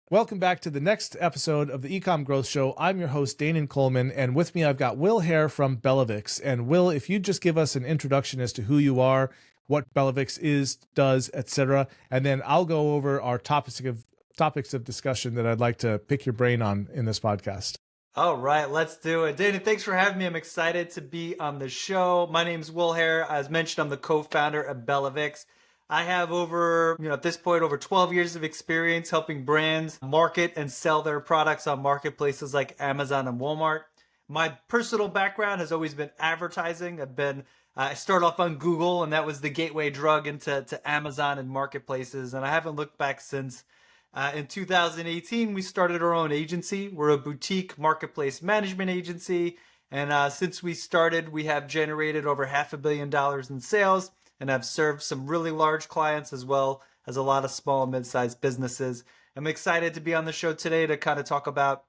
Welcome back to the next episode of the eCom Growth Show. I'm your host, Danan Coleman, and with me I've got Will Haire from BellaVix. And Will, if you just give us an introduction as to who you are, what BellaVix is, does, etc., and then I'll go over our topics of discussion that I'd like to pick your brain on in this podcast. All right, let's do it. Danan, thanks for having me. I'm excited to be on the show. My name's Will Haire. As mentioned, I'm the co-founder of BellaVix. I have at this point, over 12 years of experience helping brands market and sell their products on marketplaces like Amazon and Walmart. My personal background has always been advertising. I started off on Google, and that was the gateway drug into Amazon and marketplaces, and I haven't looked back since. In 2018, we started our own agency. We're a boutique marketplace management agency, and since we started, we have generated over $500 million in sales, and have served some really large clients as well as a lot of small and mid-sized businesses. I'm excited to be on the show today to kind of talk about,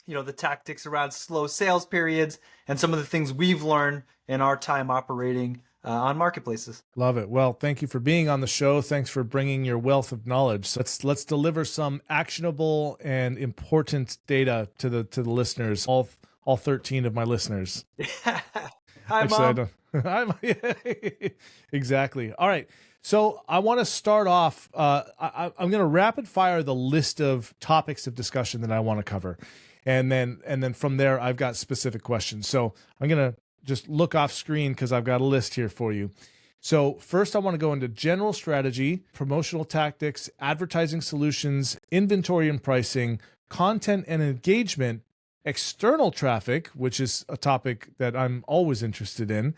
the tactics around slow sales periods and some of the things we've learned in our time operating on marketplaces. Love it. Well, thank you for being on the show. Thanks for bringing your wealth of knowledge. So let's deliver some actionable and important data to the listeners, all 13 of my listeners. Hi, Mom. Exactly. All right. So I want to start off. I'm going to rapid fire the list of topics of discussion that I want to cover, and then from there I've got specific questions. So I'm going to just look off screen because I've got a list here for you. So first I want to go into general strategy, promotional tactics, advertising solutions, inventory and pricing, content and engagement, external traffic, which is a topic that I'm always interested in,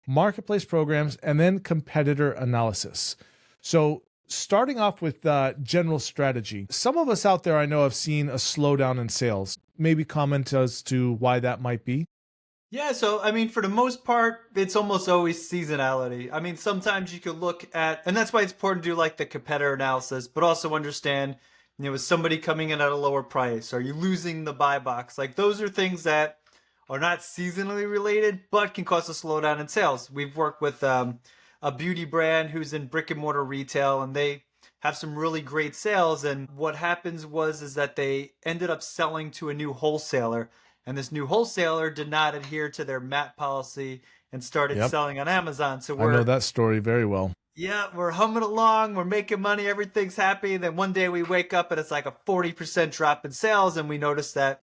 marketplace programs, and then competitor analysis. So starting off with general strategy, some of us out there I know have seen a slowdown in sales. Maybe comment as to why that might be. Yeah, so for the most part, it's almost always seasonality. Sometimes you could look at, and that's why it's important to do like the competitor analysis, but also understand, is somebody coming in at a lower price? Are you losing the buy box? Like those are things that are not seasonally related, but can cause a slowdown in sales. We've worked with a beauty brand who's in brick and mortar retail, and they have some really great sales. And what happens is that they ended up selling to a new wholesaler. And this new wholesaler did not adhere to their MAT policy and started selling on Amazon. So I know that story very well. Yeah, we're humming along, we're making money, everything's happy. Then one day we wake up and it's like a 40% drop in sales, and we notice that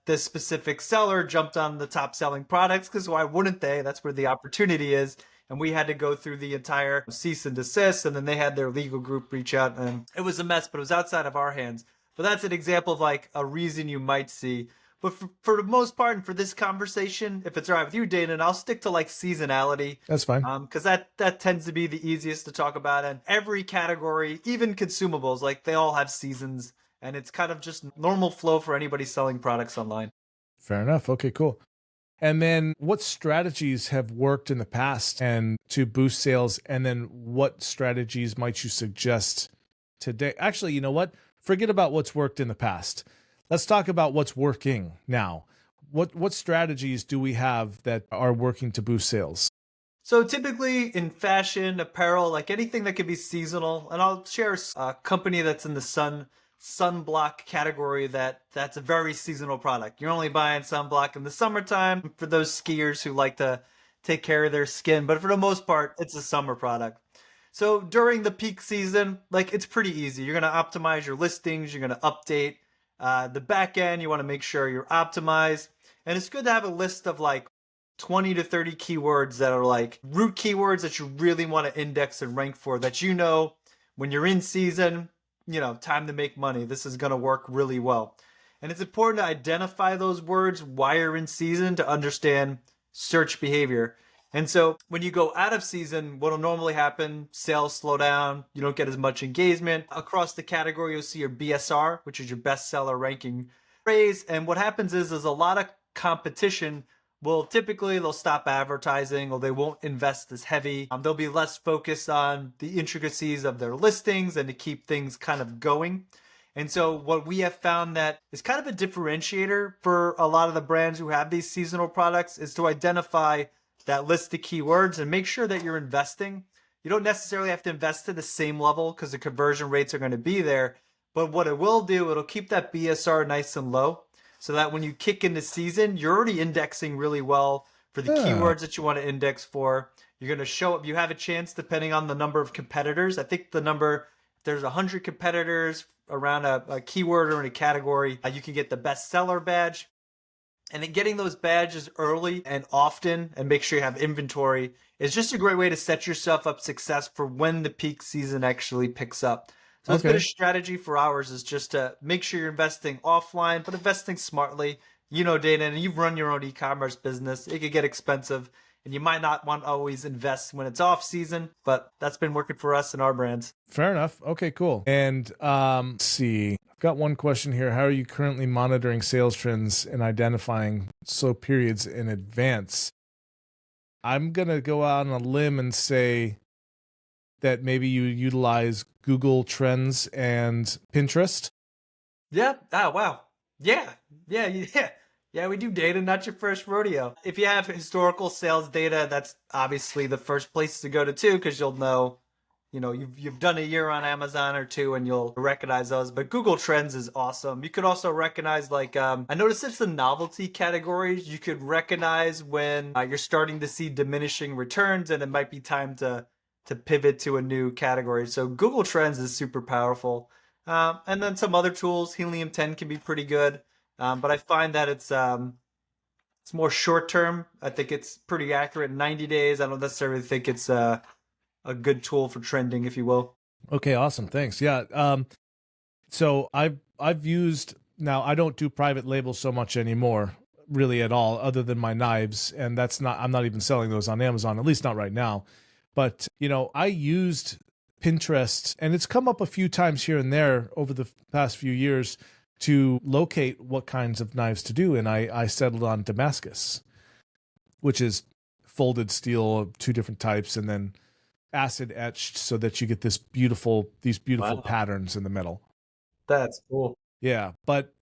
this specific seller jumped on the top selling products, because why wouldn't they? That's where the opportunity is. And we had to go through the entire cease and desist, and then they had their legal group reach out, and it was a mess, but it was outside of our hands. But that's an example of like a reason you might see. But for the most part, and for this conversation, if it's all right with you, Danan, I'll stick to like seasonality. That's fine. Because that tends to be the easiest to talk about. And every category, even consumables, like they all have seasons. And it's kind of just normal flow for anybody selling products online. Fair enough. Okay, cool. And then what strategies have worked in the past and to boost sales? And then what strategies might you suggest today? Actually, you know what? Forget about what's worked in the past. Let's talk about what's working now. What strategies do we have that are working to boost sales? So typically in fashion, apparel, like anything that could be seasonal, and I'll share a company that's in the sunblock category that's a very seasonal product. You're only buying sunblock in the summertime for those skiers who like to take care of their skin, but for the most part, it's a summer product. So during the peak season, like it's pretty easy. You're going to optimize your listings, you're going to update the back end, you want to make sure you're optimized. And it's good to have a list of like 20 to 30 keywords that are like root keywords that you really want to index and rank for, that when you're in season, time to make money. This is going to work really well. And it's important to identify those words while you're in season to understand search behavior. And so when you go out of season, what'll normally happen, sales slow down, you don't get as much engagement. Across the category, you'll see your BSR, which is your bestseller ranking phrase. And what happens is a lot of competition they'll stop advertising, or they won't invest as heavy. They'll be less focused on the intricacies of their listings and to keep things kind of going. And so what we have found that is kind of a differentiator for a lot of the brands who have these seasonal products is to identify that list of keywords and make sure that you're investing. You don't necessarily have to invest to the same level because the conversion rates are going to be there, But what it will do, it'll keep that BSR nice and low so that when you kick into season, you're already indexing really well for the Ah, keywords that you want to index for. You're going to show up. You have a chance depending on the number of competitors. I think the number, if there's 100 competitors around a keyword or in a category, you can get the bestseller badge. And then getting those badges early and often and make sure you have inventory is just a great way to set yourself up success for when the peak season actually picks up. So it's been a okay. strategy for ours is just to make sure you're investing offline, but investing smartly. You know, Dana, and you've run your own e-commerce business. It could get expensive and you might not want to always invest when it's off season, but that's been working for us and our brands. Fair enough. Okay, cool. And let's see. I've got one question here. How are you currently monitoring sales trends and identifying slow periods in advance? I'm going to go out on a limb and say that maybe you utilize Google Trends and Pinterest. Yeah. Oh, wow. Yeah. Yeah. Yeah. Yeah, we do data, not your first rodeo. If you have historical sales data, that's obviously the first place to go to too, because you'll know, you know, you've done a year on Amazon or two and you'll recognize those. But Google Trends is awesome. You could also recognize like I noticed it's the novelty categories. You could recognize when you're starting to see diminishing returns and it might be time to pivot to a new category. So Google Trends is super powerful. And then some other tools, Helium 10 can be pretty good. But I find that it's more short term. I think it's pretty accurate. 90 days. I don't necessarily think it's a good tool for trending, if you will. Okay, awesome. Thanks. Yeah. So I've used, now I don't do private labels so much anymore, really at all, other than my knives, and that's not, I'm not even selling those on Amazon, at least not right now. But I used Pinterest, and it's come up a few times here and there over the past few years to locate what kinds of knives to do, and I settled on Damascus, which is folded steel of two different types, and then acid etched so that you get these beautiful Wow. patterns in the middle. That's cool. Yeah, but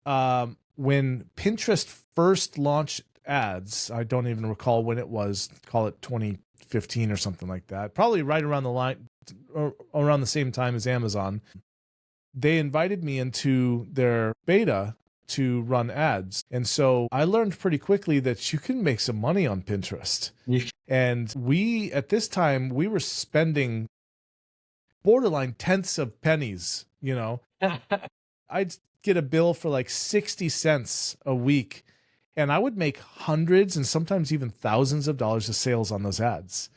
when Pinterest first launched ads, I don't even recall when it was, call it 2015 or something like that, probably right around the line, or around the same time as Amazon. They invited me into their beta to run ads. And so I learned pretty quickly that you can make some money on Pinterest. And at this time, we were spending borderline tenths of pennies, I'd get a bill for like 60 cents a week, and I would make hundreds and sometimes even thousands of dollars of sales on those ads.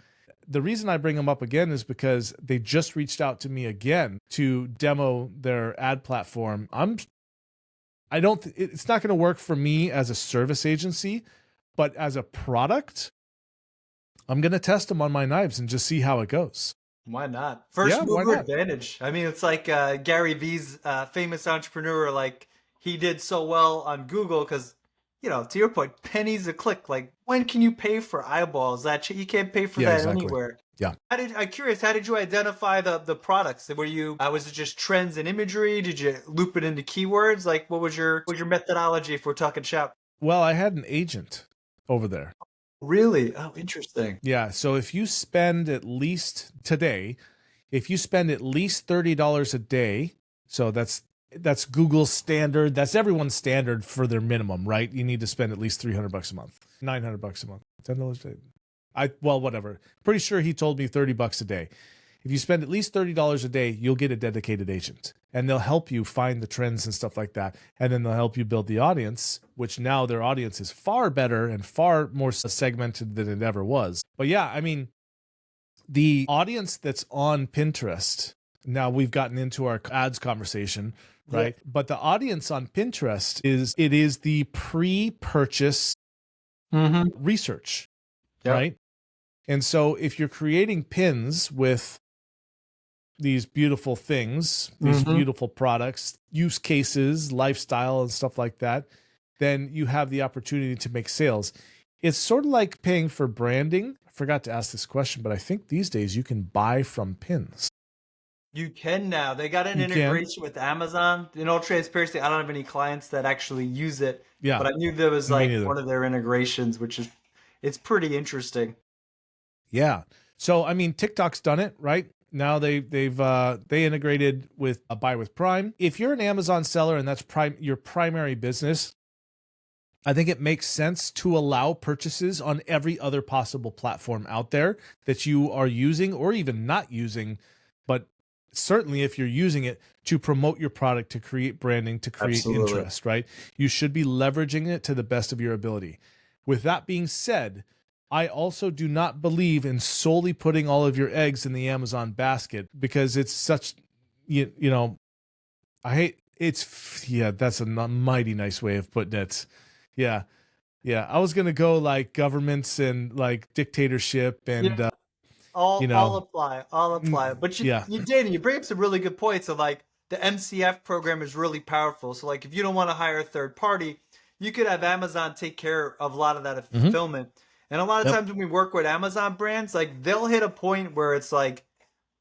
The reason I bring them up again is because they just reached out to me again to demo their ad platform. It's not going to work for me as a service agency, but as a product, I'm going to test them on my knives and just see how it goes. Why not? First Yeah, why mover not? advantage. I mean, it's like Gary V's famous entrepreneur. Like he did so well on Google because, to your point, pennies a click. Like when can you pay for eyeballs? You can't pay for Yeah, that exactly. anywhere. Yeah. I'm curious. How did you identify the products? Was it just trends and imagery? Did you loop it into keywords? Like what was your methodology if we're talking shop? Well, I had an agent over there. Really? Oh, interesting. Yeah. So if you spend at least $30 a day, so that's Google's standard. That's everyone's standard for their minimum, right? You need to spend at least $300 a month, $900 a month, $10 a day. Whatever. Pretty sure he told me $30 a day. If you spend at least $30 a day, you'll get a dedicated agent, and they'll help you find the trends and stuff like that. And then they'll help you build the audience, which now their audience is far better and far more segmented than it ever was. But yeah, I mean, the audience that's on Pinterest, now we've gotten into our ads conversation, right? Yeah. But the audience on Pinterest is the pre-purchase research, right? And so if you're creating pins with these beautiful things, these beautiful products, use cases, lifestyle, and stuff like that, then you have the opportunity to make sales. It's sort of like paying for branding. I forgot to ask this question, but I think these days you can buy from pins. You can now. They got an integration with Amazon. In all transparency, I don't have any clients that actually use it. Yeah. But I knew there was like one of their integrations, it's pretty interesting. Yeah. So, I mean, TikTok's done it, right? Now they integrated with Buy with Prime. If you're an Amazon seller and that's your primary business, I think it makes sense to allow purchases on every other possible platform out there that you are using or even not using, but certainly if you're using it to promote your product, to create branding, to create interest, right? You should be leveraging it to the best of your ability. With that being said, I also do not believe in solely putting all of your eggs in the Amazon basket, because it's such, you know, that's a mighty nice way of putting it. Yeah. Yeah. I was going to go like governments and like dictatorship and, All apply. But Dana, you bring up some really good points. So like the MCF program is really powerful. So like if you don't want to hire a third party, you could have Amazon take care of a lot of that fulfillment. And a lot of times when we work with Amazon brands, like they'll hit a point where it's like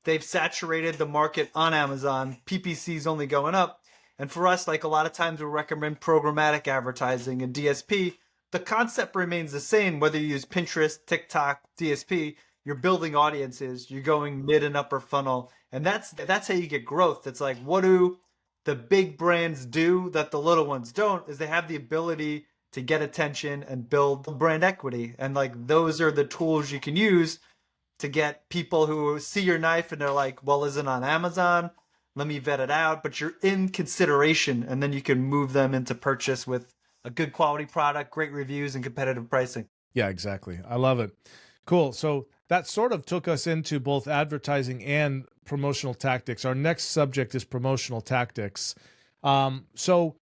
they've saturated the market on Amazon. PPC is only going up. And for us, like a lot of times we'll recommend programmatic advertising and DSP. The concept remains the same, whether you use Pinterest, TikTok, DSP. You're building audiences, you're going mid and upper funnel. And that's how you get growth. It's like, what do the big brands do that the little ones don't? Is they have the ability to get attention and build brand equity. And like those are the tools you can use to get people who see your knife and they're like, well, is it on Amazon? Let me vet it out. But you're in consideration, and then you can move them into purchase with a good quality product, great reviews, and competitive pricing. Yeah, exactly. I love it. Cool. So that sort of took us into both advertising and promotional tactics. Our next subject is promotional tactics. So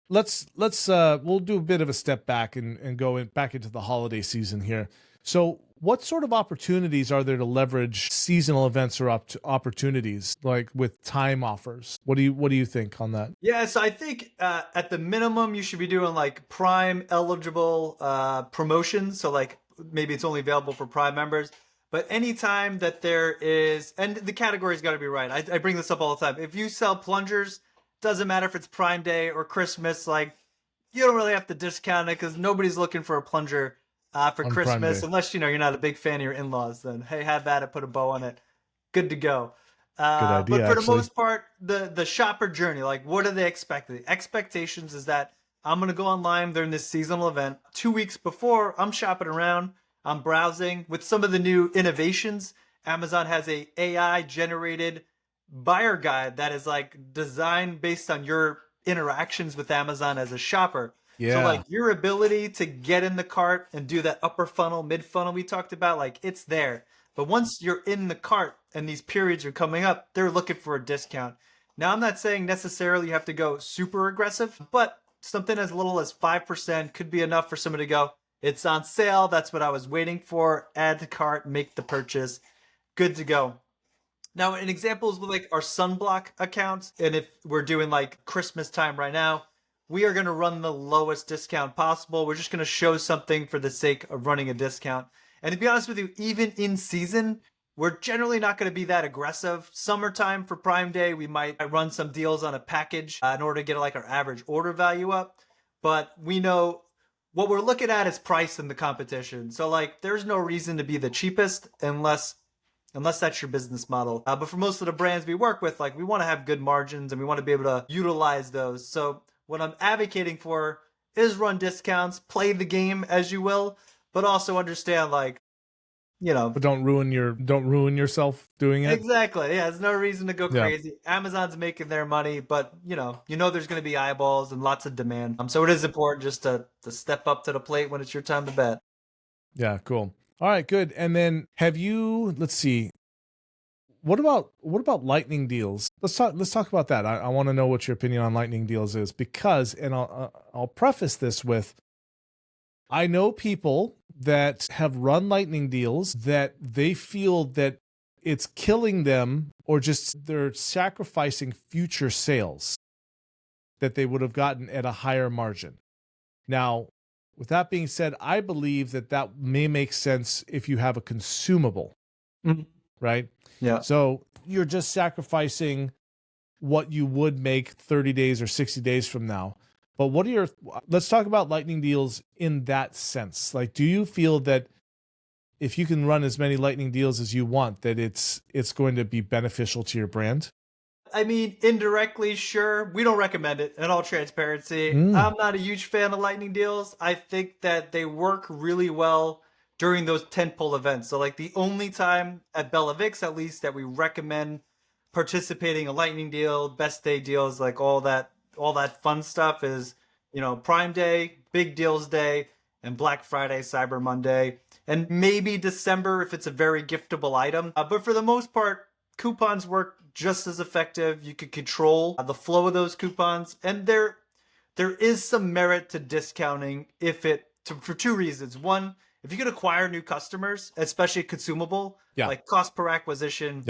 we'll do a bit of a step back and go back into the holiday season here. So what sort of opportunities are there to leverage seasonal events or opportunities, like with time offers? What do you think on that? Yeah, so I think at the minimum you should be doing like Prime eligible promotions. So like maybe it's only available for Prime members. But anytime that there is, and the category's got to be right. I bring this up all the time. If you sell plungers, doesn't matter if it's Prime Day or Christmas, like you don't really have to discount it because nobody's looking for a plunger for Christmas, unless you're not a big fan of your in-laws. Then hey, have at it, put a bow on it, good to go. Good idea, but for the most part, the shopper journey, like what do they expect? The expectations is that I'm gonna go online during this seasonal event. 2 weeks before, I'm shopping around, I'm browsing. With some of the new innovations, Amazon has a AI generated buyer guide that is like designed based on your interactions with Amazon as a shopper. Yeah. So like your ability to get in the cart and do that upper funnel, mid funnel we talked about, like it's there. But once you're in the cart and these periods are coming up, they're looking for a discount. Now, I'm not saying necessarily you have to go super aggressive, but something as little as 5% could be enough for somebody to go, it's on sale. That's what I was waiting for. Add to cart, make the purchase. Good to go. Now, in examples with like our sunblock accounts, and if we're doing like Christmas time right now, we are going to run the lowest discount possible. We're just going to show something for the sake of running a discount. And to be honest with you, even in season, we're generally not going to be that aggressive. Summertime for Prime Day, we might run some deals on a package in order to get like our average order value up. But we know what we're looking at is price in the competition. So like there's no reason to be the cheapest unless that's your business model. But for most of the brands we work with, like we want to have good margins and we want to be able to utilize those. So what I'm advocating for is run discounts, play the game as you will, but also understand like, but don't ruin yourself doing it. Exactly. Yeah, there's no reason to go crazy. Amazon's making their money, but there's going to be eyeballs and lots of demand. So it is important just to step up to the plate when it's your time to bet. Yeah, cool. All right, good. And then let's see. What about lightning deals? Let's talk about that. I want to know what your opinion on lightning deals is, because, and I'll preface this with, I know people that have run lightning deals that they feel that it's killing them, or just they're sacrificing future sales that they would have gotten at a higher margin. Now, with that being said, I believe that may make sense if you have a consumable, right? Yeah. So you're just sacrificing what you would make 30 days or 60 days from now. But let's talk about lightning deals in that sense. Like, do you feel that if you can run as many lightning deals as you want, that it's going to be beneficial to your brand? I mean, indirectly, sure. We don't recommend it in all transparency. I'm not a huge fan of lightning deals. I think that they work really well during those tentpole events. So like the only time at BellaVix, at least, that we recommend participating in a lightning deal, best day deals, like all that fun stuff is, Prime Day, Big Deals Day, and Black Friday, Cyber Monday, and maybe December if it's a very giftable item. But for the most part, coupons work just as effective. You can control the flow of those coupons, and there is some merit to discounting for two reasons. One, if you can acquire new customers, especially consumable, like cost per acquisition,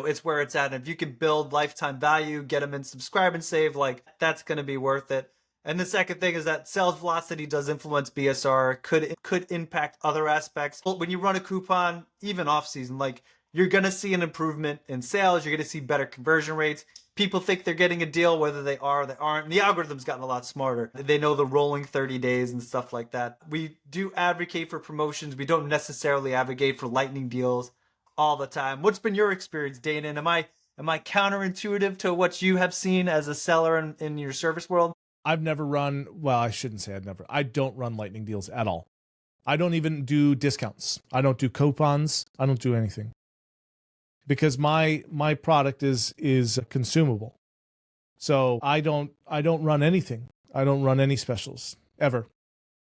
it's where it's at. And if you can build lifetime value, get them in subscribe and save, like that's going to be worth it. And the second thing is that sales velocity does influence BSR, could impact other aspects. When you run a coupon, even off season, like you're going to see an improvement in sales. You're going to see better conversion rates. People think they're getting a deal, whether they are or they aren't. And the algorithm's gotten a lot smarter. They know the rolling 30 days and stuff like that. We do advocate for promotions. We don't necessarily advocate for lightning deals all the time. What's been your experience, Danan? Am I counterintuitive to what you have seen as a seller in your service world? I've never run, well, I shouldn't say I don't run lightning deals at all. I don't even do discounts. I don't do coupons. I don't do anything. Because my product is consumable. So I don't run anything. I don't run any specials ever.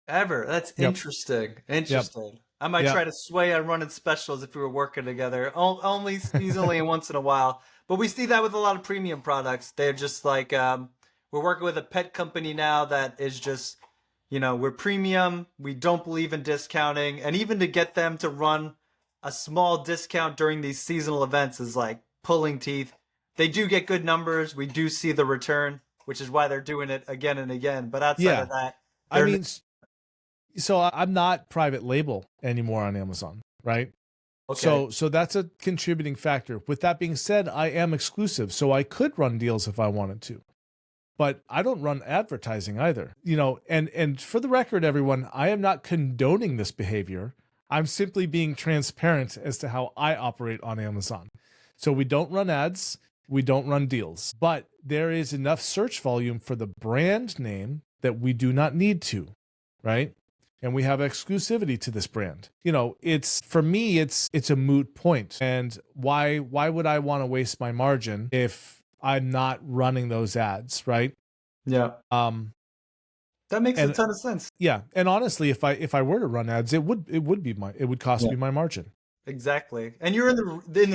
That's interesting. Interesting. I might try to sway on running specials if we were working together, only seasonally and once in a while. But we see that with a lot of premium products. They're just like, we're working with a pet company now that is just, we're premium. We don't believe in discounting. And even to get them to run a small discount during these seasonal events is like pulling teeth. They do get good numbers. We do see the return, which is why they're doing it again and again. But outside of that, so I'm not private label anymore on Amazon, right? Okay. So that's a contributing factor. With that being said, I am exclusive, so I could run deals if I wanted to. But I don't run advertising either. And for the record, everyone, I am not condoning this behavior. I'm simply being transparent as to how I operate on Amazon. So we don't run ads, we don't run deals, but there is enough search volume for the brand name that we do not need to, right? And we have exclusivity to this brand. For me, it's a moot point. And why would I want to waste my margin if I'm not running those ads, right? Yeah. That makes a ton of sense. Yeah, and honestly, if I were to run ads, it would cost me my margin. Exactly. And you're in the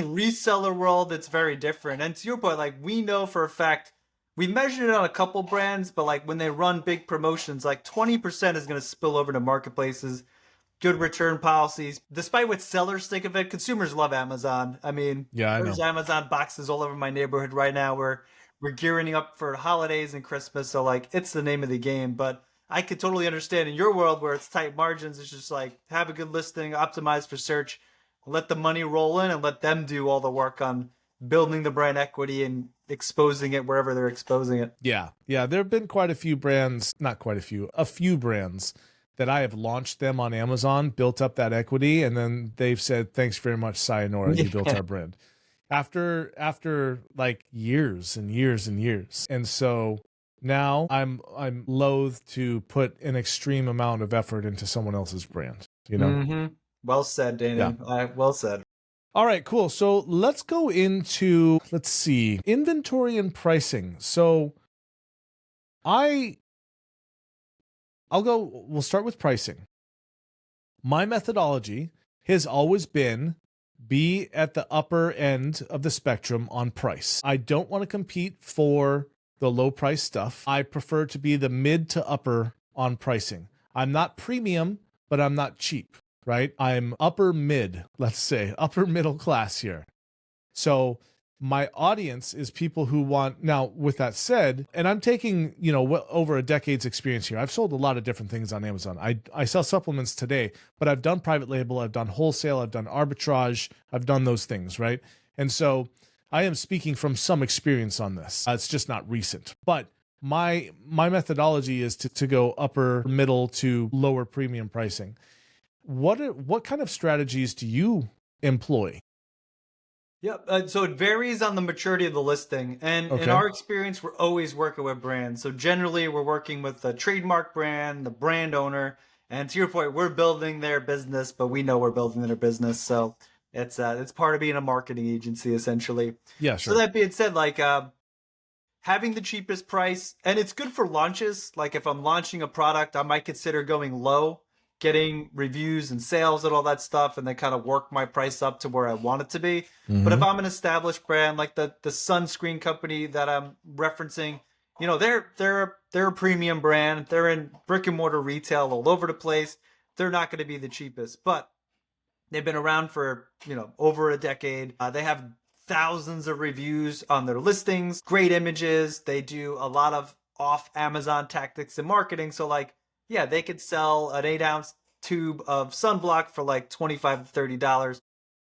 reseller world, it's very different. And to your point, like we know for a fact, we measured it on a couple brands, but like when they run big promotions, like 20% is going to spill over to marketplaces. Good return policies. Despite what sellers think of it, consumers love Amazon. I mean, there's Amazon boxes all over my neighborhood right now where we're gearing up for holidays and Christmas. So like it's the name of the game. But I could totally understand in your world where it's tight margins, it's just like have a good listing, optimize for search, let the money roll in and let them do all the work on building the brand equity and exposing it wherever they're exposing it. Yeah. There have been a few brands that I have launched them on Amazon, built up that equity, and then they've said, thanks very much, sayonara, you built our brand. After like years and years and years. And so now I'm loath to put an extreme amount of effort into someone else's brand, Mm-hmm. Well said, Danan. Yeah. Well said. All right, cool. So let's go into, inventory and pricing. So we'll start with pricing. My methodology has always been be at the upper end of the spectrum on price. I don't want to compete for the low price stuff. I prefer to be the mid to upper on pricing. I'm not premium, but I'm not cheap, right? I'm upper mid, let's say, upper middle class here. So my audience is people who want, now with that said, and I'm taking, over a decade's experience here. I've sold a lot of different things on Amazon. I sell supplements today, but I've done private label, I've done wholesale, I've done arbitrage, I've done those things, right? And so I am speaking from some experience on this. It's just not recent, but my methodology is to go upper middle to lower premium pricing. what kind of strategies do you employ? Yep. So it varies on the maturity of the listing. And in Okay. our experience, we're always working with brands. So generally, we're working with the trademark brand, the brand owner. And to your point, we're building their business, but we know we're building their business. So it's part of being a marketing agency, essentially. Yeah, So sure. that being said, like having the cheapest price, and it's good for launches. Like if I'm launching a product, I might consider going low, getting reviews and sales and all that stuff, and then kind of work my price up to where I want it to be. But if I'm an established brand like the sunscreen company that I'm referencing, you know, they're a premium brand. They're in brick and mortar retail all over the place. They're not going to be the cheapest, but they've been around for, you know, over a decade. They have thousands of reviews on their listings, great images. They do a lot of off Amazon tactics and marketing. So like, yeah, they could sell an 8-ounce tube of sunblock for like $25 to $30.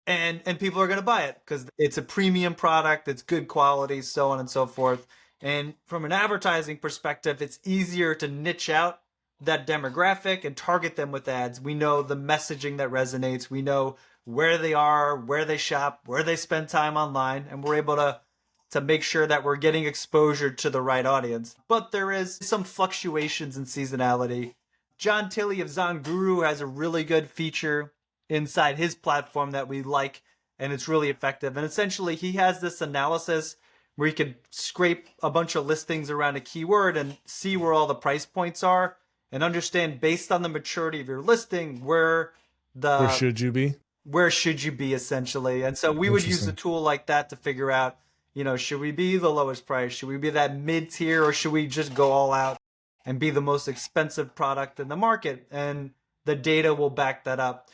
And people are going to buy it because it's a premium product, it's good quality, so on and so forth. And from an advertising perspective, it's easier to niche out that demographic and target them with ads. We know the messaging that resonates. We know where they are, where they shop, where they spend time online, and we're able to make sure that we're getting exposure to the right audience. But there is some fluctuations in seasonality. John Tilley of Zon Guru has a really good feature inside his platform that we like, and it's really effective. And essentially, he has this analysis where you can scrape a bunch of listings around a keyword and see where all the price points are and understand based on the maturity of your listing where should you be? Where should you be essentially. And so we would use a tool like that to figure out, you know, should we be the lowest price? Should we be that mid tier, or should we just go all out and be the most expensive product in the market? And the data will back that up.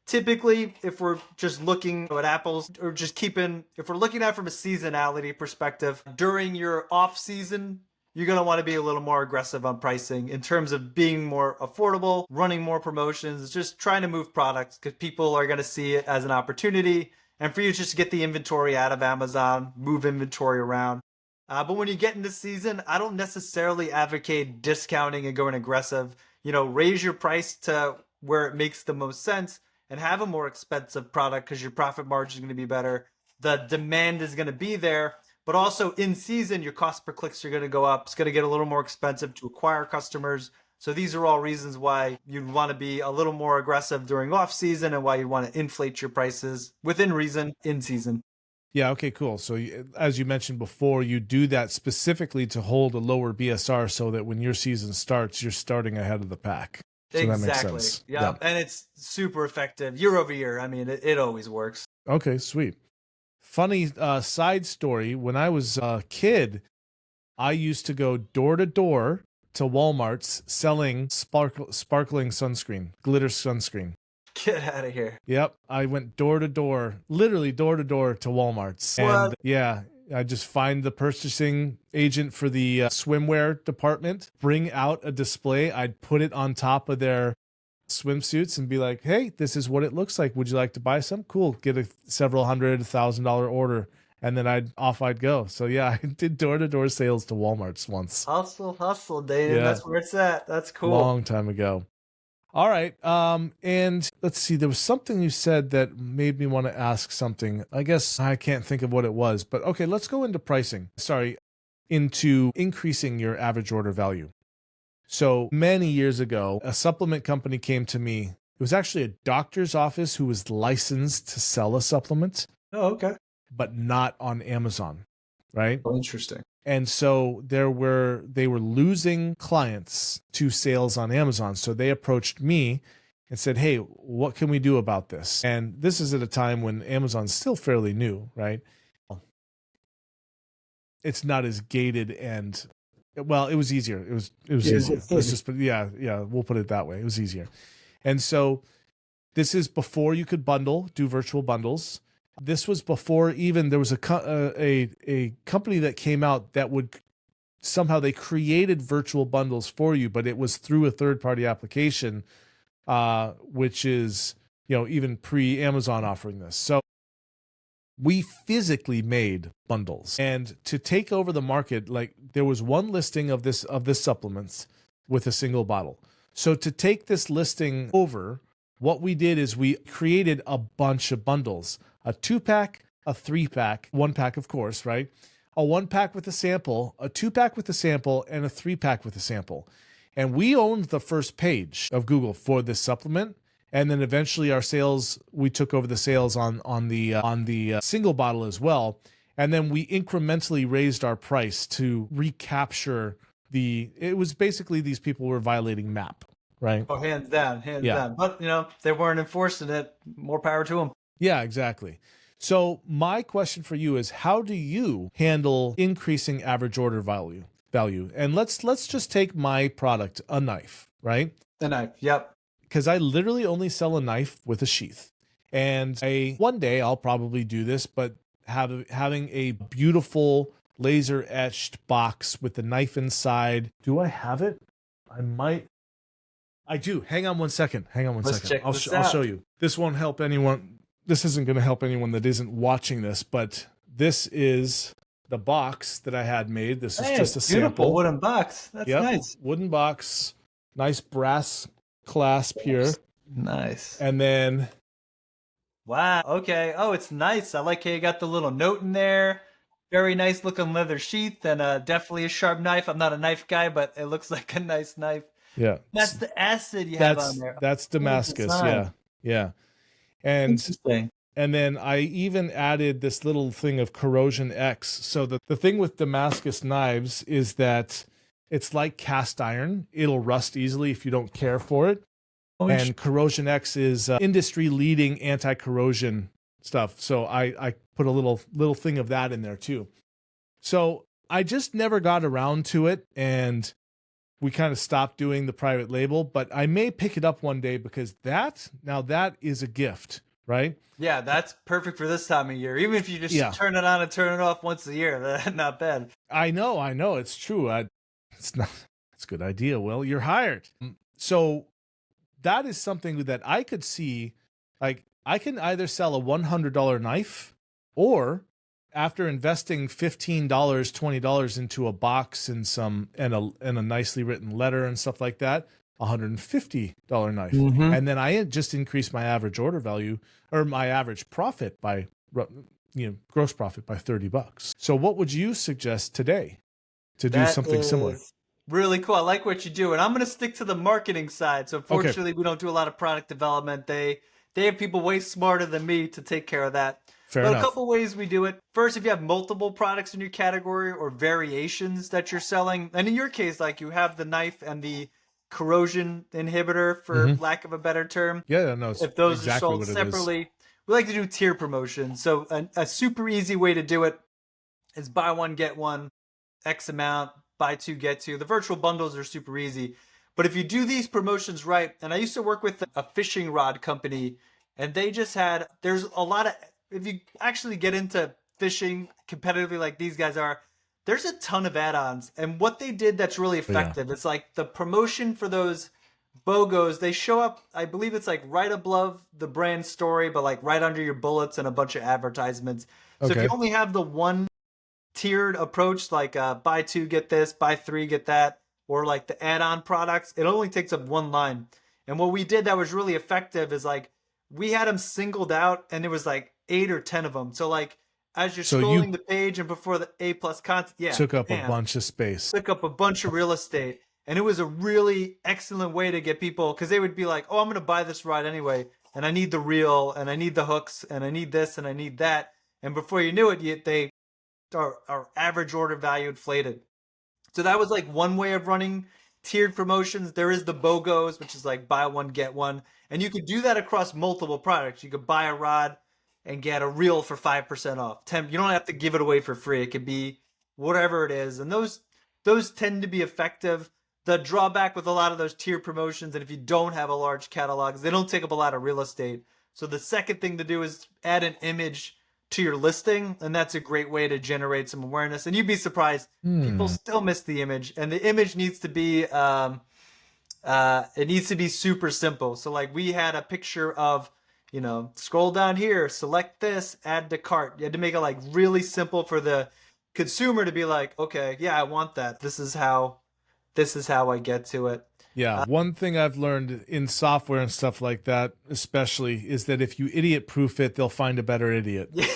Typically, if we're just looking at apples, or if we're looking at it from a seasonality perspective, during your off season, you're going to want to be a little more aggressive on pricing in terms of being more affordable, running more promotions, just trying to move products because people are going to see it as an opportunity. And for you just to get the inventory out of Amazon, move inventory around. But when you get into season, I don't necessarily advocate discounting and going aggressive. You know, raise your price to where it makes the most sense and have a more expensive product because your profit margin is going to be better. The demand is going to be there, but also in season, your cost per clicks are going to go up. It's going to get a little more expensive to acquire customers. So these are all reasons why you'd want to be a little more aggressive during off season and why you want to inflate your prices within reason in season. Yeah, okay, cool. So as you mentioned before, you do that specifically to hold a lower BSR so that when your season starts, you're starting ahead of the pack. So exactly. That makes sense. Yeah. And it's super effective year over year. I mean, it always works. Okay, sweet. Funny side story. When I was a kid, I used to go door to door to Walmart's selling sparkling sunscreen, glitter sunscreen. Get out of here. Yep. I went door to door, literally door to door to Walmart's. What? And yeah, I just find the purchasing agent for the swimwear department, bring out a display. I'd put it on top of their swimsuits and be like, hey, this is what it looks like. Would you like to buy some? Cool. Get a several $100,000 order. And then I'd go. So yeah, I did door-to-door sales to Walmart's once. Hustle, Danan. Yeah. That's where it's at. That's cool. Long time ago. All right. And let's see, there was something you said that made me want to ask something. I guess I can't think of what it was, but okay, let's go into pricing. Into increasing your average order value. So many years ago, a supplement company came to me. It was actually a doctor's office who was licensed to sell a supplement. Oh, okay. But not on Amazon, right? Oh, interesting. And so they were losing clients to sales on Amazon. So they approached me and said, hey, what can we do about this? And this is at a time when Amazon's still fairly new, right? It's not as gated and, well, it was easier. It was easier. Let's just we'll put it that way. It was easier. And so this is before you could do virtual bundles. This was before even there was a company that came out that would somehow they created virtual bundles for you, but it was through a third-party application, which is, even pre-Amazon offering this. So we physically made bundles, and to take over the market, like there was one listing of this supplements with a single bottle. So to take this listing over, what we did is we created a bunch of bundles, a 2-pack, a 3-pack, 1-pack, of course, right? A 1-pack with a sample, a 2-pack with a sample, and a 3-pack with a sample. And we owned the first page of Google for this supplement. And then eventually we took over the sales on the single bottle as well. And then we incrementally raised our price to recapture it was basically these people were violating MAP, right? Oh, hands down. But, they weren't enforcing it. More power to them. Yeah, exactly. So my question for you is, how do you handle increasing average order value? And let's just take my product, a knife, right? The knife, yep. Because I literally only sell a knife with a sheath. And one day I'll probably do this, but having a beautiful laser etched box with the knife inside. Do I have it? I do. Hang on one second. Let's check I'll show you. This won't help anyone. This isn't going to help anyone that isn't watching this, but this is the box that I had made. This is just a beautiful sample. Wooden box. That's nice. Wooden box. Nice brass clasp here. Nice. And then... Wow. Okay. Oh, it's nice. I like how you got the little note in there. Very nice looking leather sheath, and definitely a sharp knife. I'm not a knife guy, but it looks like a nice knife. Yeah. That's the acid you have on there. That's Damascus. Yeah. And interesting. And then I even added this little thing of Corrosion X. So the thing with Damascus knives is that it's like cast iron. It'll rust easily if you don't care for it. And Corrosion X is industry-leading anti-corrosion stuff. So I put a little thing of that in there too. So I just never got around to it, and we kind of stopped doing the private label, but I may pick it up one day because that is a gift, right? Yeah, that's perfect for this time of year. Even if you just turn it on and turn it off once a year, that's not bad. I know, it's true. It's a good idea, Will. You're hired. So that is something that I could see, like I can either sell a $100 knife, or after investing $15, $20 into a box and a nicely written letter and stuff like that, $150 knife. Mm-hmm. And then I just increased my average order value, or my average profit by, gross profit by $30. So what would you suggest today to do something similar? Really cool. I like what you do. And I'm going to stick to the marketing side. So fortunately, we don't do a lot of product development. They have people way smarter than me to take care of that. Fair enough. A couple ways we do it. First, if you have multiple products in your category or variations that you're selling, and in your case, like you have the knife and the corrosion inhibitor, for lack of a better term. Yeah, no, it's if those exactly are sold separately, we like to do tier promotions. So a super easy way to do it is buy one, get one, X amount, buy two, get two. The virtual bundles are super easy. But if you do these promotions right, and I used to work with a fishing rod company, and they just there's a lot of, if you actually get into fishing competitively like these guys are, there's a ton of add-ons. And what they did that's really effective, it's like the promotion for those BOGOs, they show up, I believe it's like right above the brand story, but like right under your bullets and a bunch of advertisements. So if you only have the one tiered approach, like buy two, get this, buy three, get that, or like the add-on products, it only takes up one line. And what we did that was really effective is like, we had them singled out, and there was like 8 or 10 of them. So like, as you're scrolling the page and before the A+ content, took up a bunch of space. Took up a bunch of real estate. And it was a really excellent way to get people, because they would be like, oh, I'm going to buy this rod anyway, and I need the reel, and I need the hooks, and I need this, and I need that. And before you knew it, our average order value inflated. So that was like one way of running tiered promotions. There is the BOGOs, which is like buy one, get one. And you could do that across multiple products. You could buy a rod and get a reel for 5% off. You don't have to give it away for free. It could be whatever it is. And those tend to be effective. The drawback with a lot of those tier promotions, and if you don't have a large catalog, is they don't take up a lot of real estate. So the second thing to do is add an image to your listing, and that's a great way to generate some awareness. And you'd be surprised, people still miss the image, and the image needs to be it needs to be super simple. So like we had a picture of, scroll down here, select this, add to cart. You had to make it like really simple for the consumer to be like, okay, yeah, I want that. This is how this is how I get to it. Yeah, one thing I've learned in software and stuff like that, especially, is that if you idiot proof it, they'll find a better idiot. Yeah.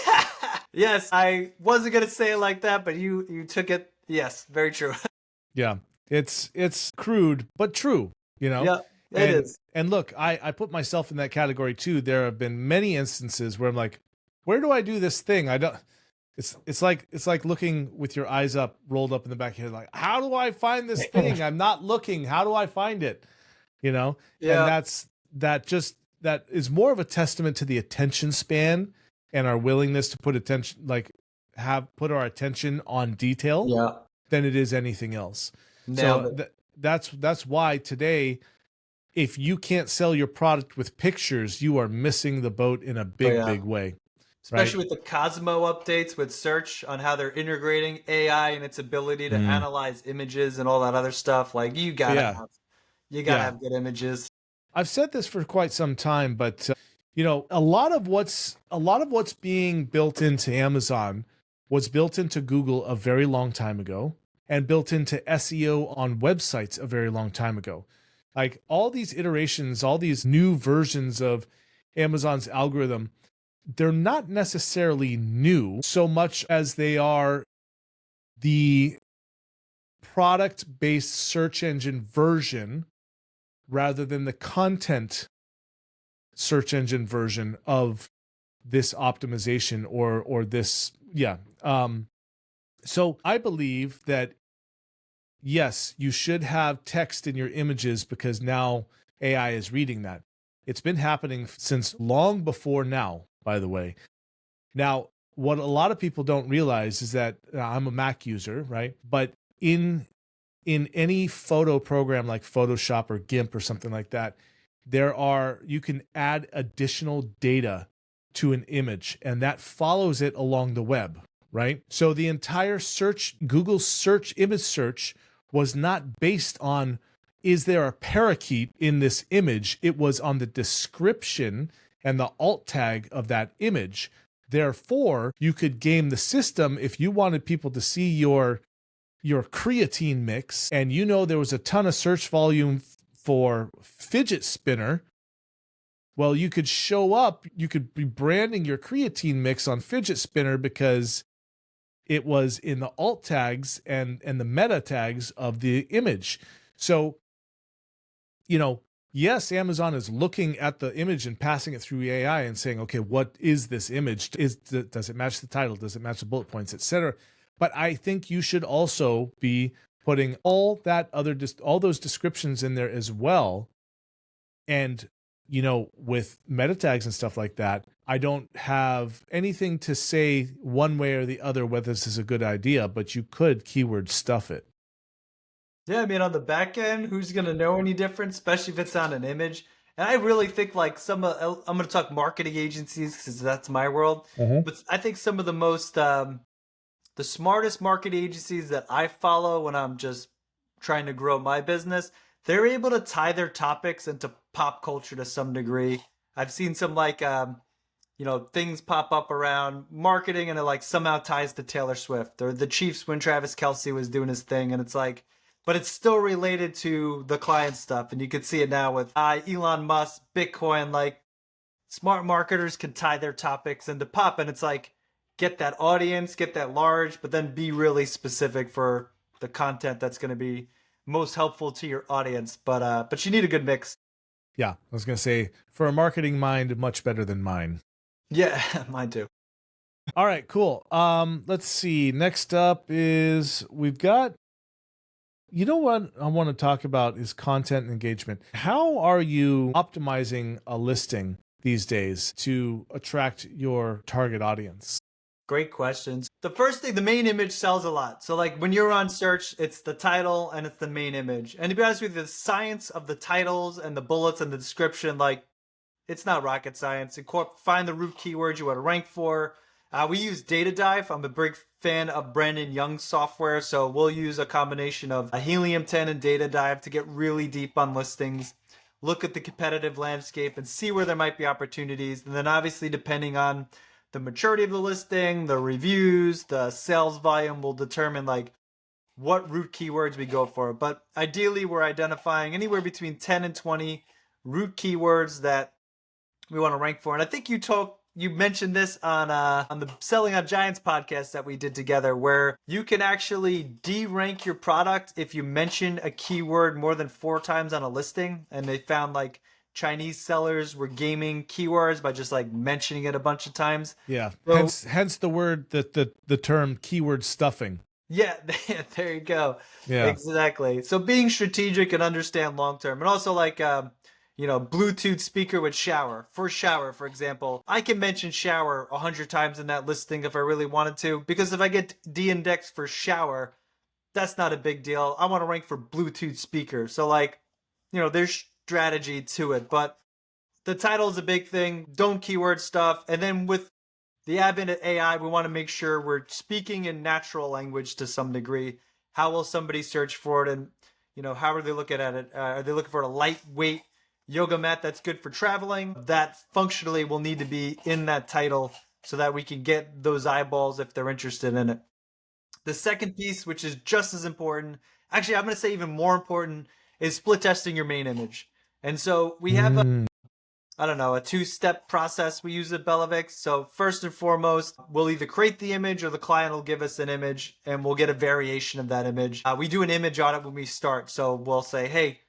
Yes, I wasn't gonna say it like that, but you took it. Yes, very true. Yeah, it's crude but true, you know. Yeah, it is. And look, I put myself in that category too. There have been many instances where I'm like, where do I do this thing? I don't. It's like looking with your eyes up, rolled up in the back of your head, like, how do I find this thing? I'm not looking. How do I find it? You know, Yeah. and that is more of a testament to the attention span and our willingness to put attention, like put our attention on detail, Yeah. than it is anything else. Nailed So that's why today, if you can't sell your product with pictures, you are missing the boat in a big way. Especially with the Cosmo updates with search on how they're integrating AI and its ability to analyze images and all that other stuff. Like you gotta have good images. I've said this for quite some time, but you know, a lot of what's being built into Amazon was built into Google a very long time ago and built into SEO on websites a very long time ago. Like all these iterations, all these new versions of Amazon's algorithm, they're not necessarily new so much as they are the product-based search engine version rather than the content search engine version of this optimization or this. So I believe that yes, you should have text in your images because now AI is reading that. It's been happening since long before now, by the way. Now, what a lot of people don't realize is that I'm a Mac user, right? But in any photo program like Photoshop or GIMP or something like that, you can add additional data to an image and that follows it along the web, right? So the entire Google search, image search was not based on, is there a parakeet in this image? It was on the description and the alt tag of that image. Therefore, you could game the system if you wanted people to see your creatine mix and you know there was a ton of search volume for fidget spinner. Well, you could you could be branding your creatine mix on fidget spinner because it was in the alt tags and the meta tags of the image. So, you know, yes, Amazon is looking at the image and passing it through AI and saying, okay, what is this image? Does it match the title? Does it match the bullet points, etc.? But I think you should also be putting all those descriptions in there as well. And, you know, with meta tags and stuff like that, I don't have anything to say one way or the other whether this is a good idea, but you could keyword stuff it. Yeah, I mean, on the back end, who's going to know any different, especially if it's on an image? And I really think like I'm going to talk marketing agencies because that's my world. But I think some of the most, the smartest marketing agencies that I follow when I'm just trying to grow my business, they're able to tie their topics into pop culture to some degree. I've seen some like, things pop up around marketing and it like somehow ties to Taylor Swift or the Chiefs when Travis Kelce was doing his thing. And it's like, but it's still related to the client stuff. And you can see it now with Elon Musk, Bitcoin, like smart marketers can tie their topics into pop. And it's like, get that audience, get that large, but then be really specific for the content that's going to be most helpful to your audience. But you need a good mix. Yeah, I was going to say, for a marketing mind, much better than mine. Yeah, mine too. All right, cool. Let's see. Next up is we've got, you know what I want to talk about is content engagement. How are you optimizing a listing these days to attract your target audience? Great questions. The first thing, the main image sells a lot. So like when you're on search, it's the title and it's the main image. And to be honest with you, the science of the titles and the bullets and the description, like it's not rocket science. Find the root keywords you want to rank for. We use Data Dive. I'm a big fan of Brandon Young's software. So we'll use a combination of a Helium 10 and Data Dive to get really deep on listings, look at the competitive landscape and see where there might be opportunities. And then obviously depending on the maturity of the listing, the reviews, the sales volume will determine like what root keywords we go for. But ideally, we're identifying anywhere between 10 and 20 root keywords that we want to rank for. And I think you mentioned this on the Selling on Giants podcast that we did together, where you can actually de-rank your product if you mention a keyword more than 4 times on a listing. And they found like Chinese sellers were gaming keywords by just like mentioning it a bunch of times. Yeah. So, Hence the word the term keyword stuffing. yeah, there you go. Yeah. Exactly. So being strategic and understand long term, and also like Bluetooth speaker with shower, for example. I can mention shower 100 times in that listing if I really wanted to, because if I get de-indexed for shower, that's not a big deal. I want to rank for Bluetooth speaker. So like, there's strategy to it, but the title is a big thing. Don't keyword stuff. And then with the advent of AI, we want to make sure we're speaking in natural language to some degree. How will somebody search for it? And, how are they looking at it? Are they looking for a lightweight yoga mat that's good for traveling? That functionally will need to be in that title so that we can get those eyeballs if they're interested in it. The second piece, which is just as important, actually, I'm going to say even more important, is split testing your main image. And so we have a 2-step process we use at BellaVix. So first and foremost, we'll either create the image or the client will give us an image and we'll get a variation of that image. We do an image audit when we start. So we'll say, hey,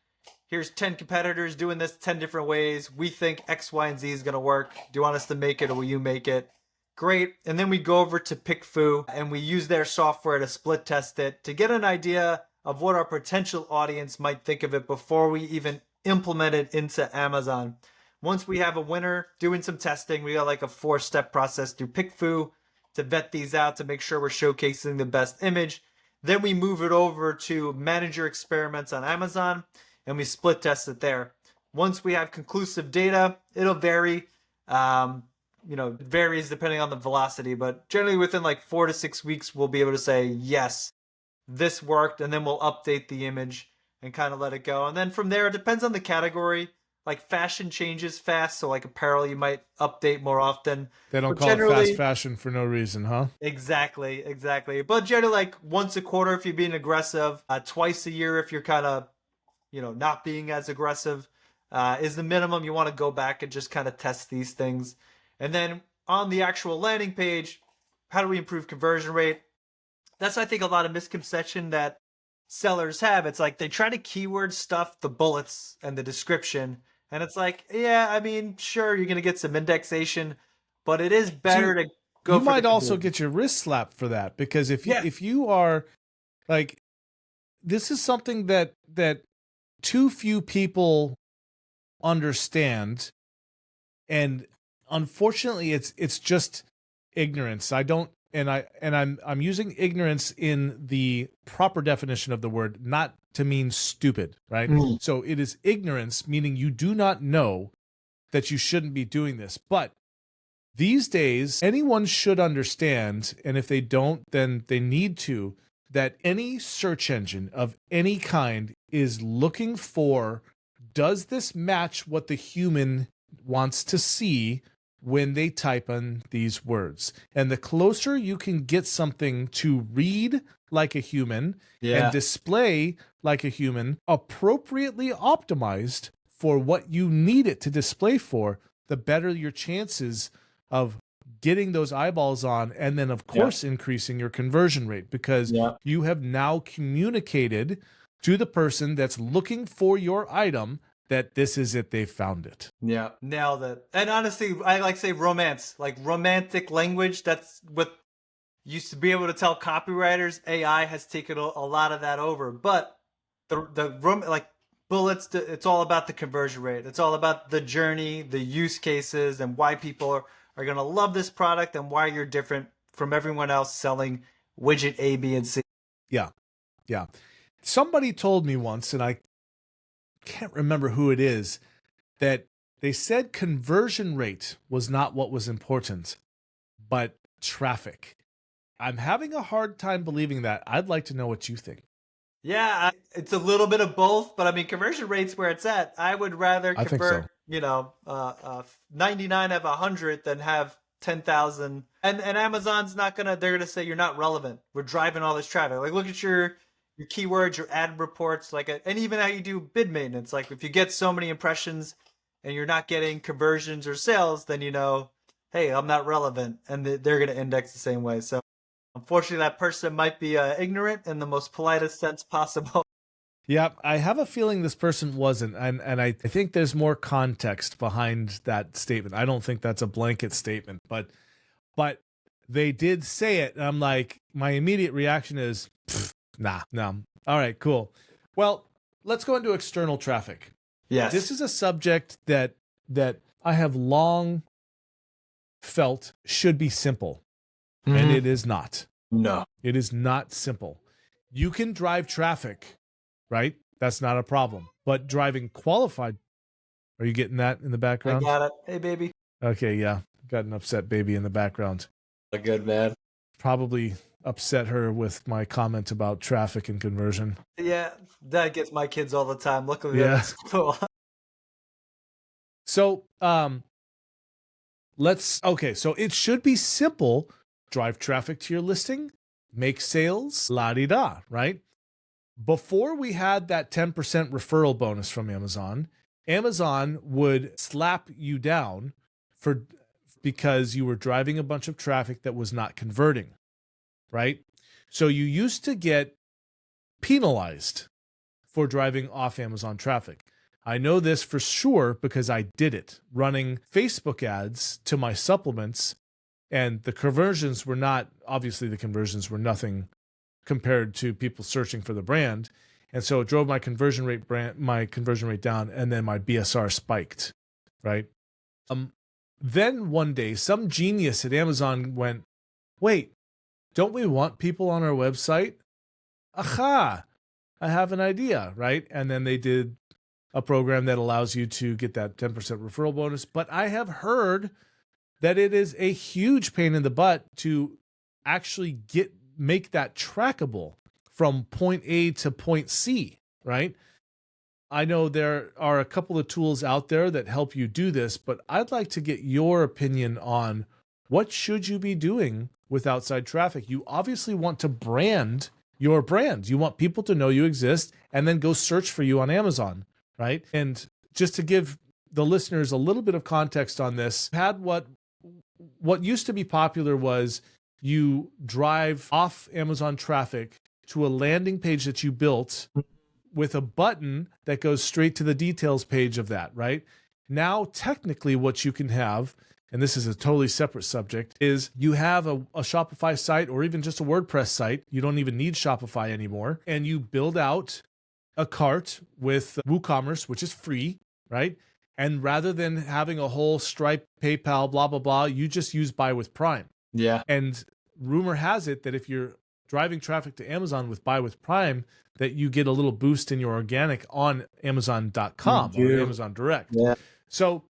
here's 10 competitors doing this 10 different ways. We think X, Y, and Z is going to work. Do you want us to make it or will you make it? Great. And then we go over to PickFu and we use their software to split test it to get an idea of what our potential audience might think of it before we even implement it into Amazon. Once we have a winner doing some testing, we got like a 4-step process through PickFu to vet these out to make sure we're showcasing the best image. Then we move it over to manager experiments on Amazon and we split test it there. Once we have conclusive data, it'll vary. It varies depending on the velocity, but generally within like 4 to 6 weeks, we'll be able to say, yes, this worked. And then we'll update the image and kind of let it go. And then from there, it depends on the category. Like fashion changes fast. So like apparel, you might update more often. They don't call it fast fashion for no reason, huh? Exactly. But generally like once a quarter if you're being aggressive, twice a year if you're kind of, not being as aggressive, is the minimum. You want to go back and just kind of test these things. And then on the actual landing page, how do we improve conversion rate? That's, I think, a lot of misconception that sellers have. It's like they try to keyword stuff the bullets and the description. And it's like, yeah, I mean, sure, you're going to get some indexation, but it is better to go. You might also get your wrist slapped for that, because if you are like, this is something that too few people understand, and unfortunately, it's just ignorance. I'm using ignorance in the proper definition of the word, not to mean stupid, right? So it is ignorance, meaning you do not know that you shouldn't be doing this. But these days, anyone should understand, and if they don't, then they need to, that any search engine of any kind is looking for, does this match what the human wants to see when they type in these words? And the closer you can get something to read like a human and display like a human, appropriately optimized for what you need it to display for, the better your chances of getting those eyeballs on, and then of course increasing your conversion rate, because you have now communicated to the person that's looking for your item that this is it, they found it. Yeah, nailed it. And honestly, I like to say romance, like romantic language. That's what used to be able to tell copywriters. AI has taken a lot of that over. But like bullets, it's all about the conversion rate. It's all about the journey, the use cases, and why people are going to love this product and why you're different from everyone else selling widget A, B, and C. Yeah. Somebody told me once, and I can't remember who it is, that they said conversion rate was not what was important, but traffic. I'm having a hard time believing that. I'd like to know what you think. Yeah, it's a little bit of both, but I mean, conversion rate's where it's at. I would rather convert, 99 of 100 than have 10,000. And Amazon's they're gonna say you're not relevant. We're driving all this traffic. Like, look at your your keywords, your ad reports, and even how you do bid maintenance. Like if you get so many impressions and you're not getting conversions or sales, then hey, I'm not relevant, and they're going to index the same way. So unfortunately, that person might be ignorant in the most politest sense possible. Yeah, I have a feeling this person wasn't, and I think there's more context behind that statement. I don't think that's a blanket statement, but they did say it, and I'm like, my immediate reaction is, nah, no. All right, cool. Well, let's go into external traffic. Yes. This is a subject that I have long felt should be simple, and it is not. No. It is not simple. You can drive traffic, right? That's not a problem. But driving qualified, are you getting that in the background? I got it. Hey, baby. Okay, yeah. Got an upset baby in the background. A good man. Probably upset her with my comment about traffic and conversion. Yeah, that gets my kids all the time. Luckily, Yeah. that's cool. So, so it should be simple. Drive traffic to your listing, make sales, la-di-da, right? Before we had that 10% referral bonus from Amazon, Amazon would slap you down because you were driving a bunch of traffic that was not converting, right? So you used to get penalized for driving off Amazon traffic. I know this for sure because I did it, running Facebook ads to my supplements, and the conversions were nothing compared to people searching for the brand. And so it drove my conversion rate down, and then my BSR spiked, right? Then one day, some genius at Amazon went, wait, don't we want people on our website? Aha, I have an idea, right? And then they did a program that allows you to get that 10% referral bonus. But I have heard that it is a huge pain in the butt to actually make that trackable from point A to point C, right? I know there are a couple of tools out there that help you do this, but I'd like to get your opinion on what should you be doing with outside traffic. You obviously want to brand your brand. You want people to know you exist and then go search for you on Amazon, right? And just to give the listeners a little bit of context on this, what used to be popular was you drive off Amazon traffic to a landing page that you built with a button that goes straight to the details page of that, right? Now, technically what you can have, and this is a totally separate subject, is you have a Shopify site or even just a WordPress site. You don't even need Shopify anymore. And you build out a cart with WooCommerce, which is free, right? And rather than having a whole Stripe, PayPal, blah, blah, blah, you just use Buy with Prime. Yeah. And rumor has it that if you're driving traffic to Amazon with Buy with Prime, that you get a little boost in your organic on Amazon.com or Amazon Direct. Yeah. So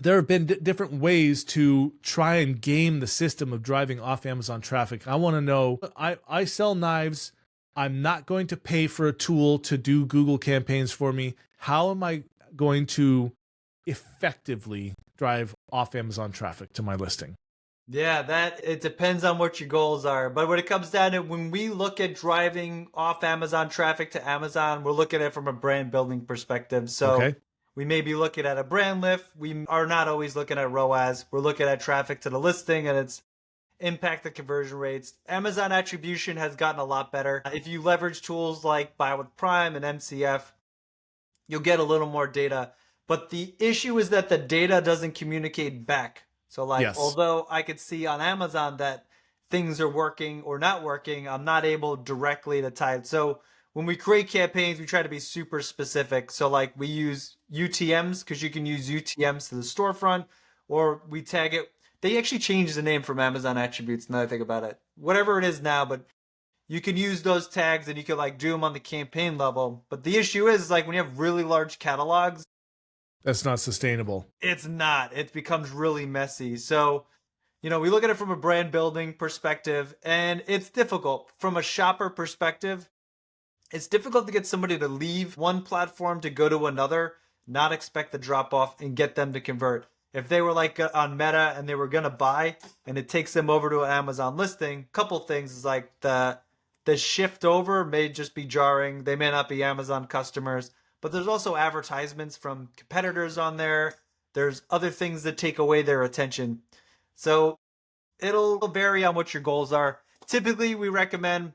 there have been different ways to try and game the system of driving off Amazon traffic. I want to know, I sell knives. I'm not going to pay for a tool to do Google campaigns for me. How am I going to effectively drive off Amazon traffic to my listing? Yeah, it depends on what your goals are. But when it comes down to when we look at driving off Amazon traffic to Amazon, we're looking at it from a brand building perspective. So we may be looking at a brand lift. We are not always looking at ROAS. We're looking at traffic to the listing and its impact the conversion rates. Amazon attribution has gotten a lot better. If you leverage tools like Buy with Prime and MCF, you'll get a little more data. But the issue is that the data doesn't communicate back. So although I could see on Amazon that things are working or not working, I'm not able directly to tie it. So when we create campaigns, we try to be super specific. So we use UTMs because you can use UTMs to the storefront, or we tag it. They actually changed the name from Amazon attributes now that I think about it. Whatever it is now, but you can use those tags and you can do them on the campaign level. But the issue is when you have really large catalogs, that's not sustainable. It's not. It becomes really messy. So, we look at it from a brand building perspective, and it's difficult. From a shopper perspective, it's difficult to get somebody to leave one platform to go to another, not expect the drop off, and get them to convert. If they were on Meta and they were going to buy, and it takes them over to an Amazon listing, couple things is the the shift over may just be jarring. They may not be Amazon customers, but there's also advertisements from competitors on there. There's other things that take away their attention. So it'll vary on what your goals are. Typically, we recommend